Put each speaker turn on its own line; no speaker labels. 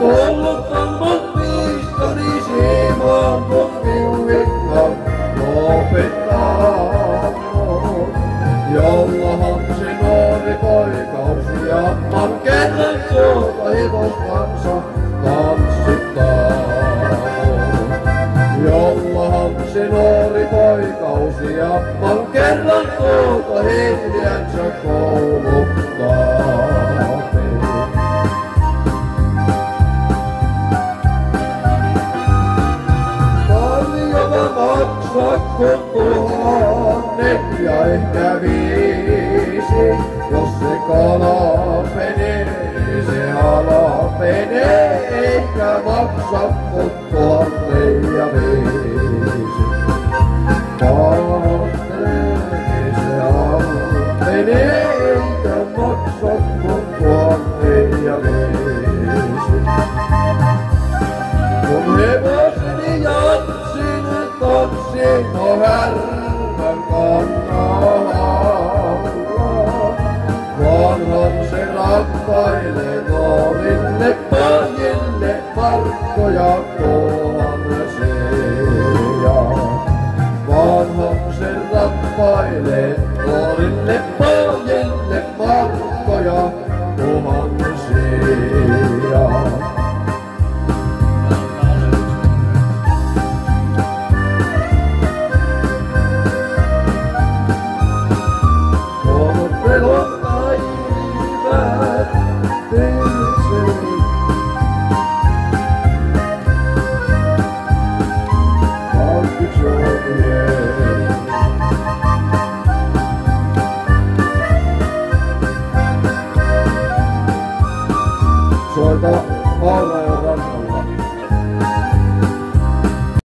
kouluttamaan piistoni siimaan, kun piuikkaan lopettaa. Jollahan se nuori poika useamman kerran tuota hevoskansa tanssittaa. Jollahan se nuori poika useamman kerran tuota hengiänsä kouluttaa. Maksa kun 1000 ja ehkä 5, jos se kala menee, se hala menee, eikä maksa kun 1000 ja 5. Vaahtee se hala menee, eikä maksa kun 1000 ja 5. Kun hevoseni jatsin, tanssin on härmän kannalla. Vanhan se rakkailee nuorille pojille markkoja tuhansia. Vanhan se rakkailee nuorille pojille markkoja tuhansia. Soita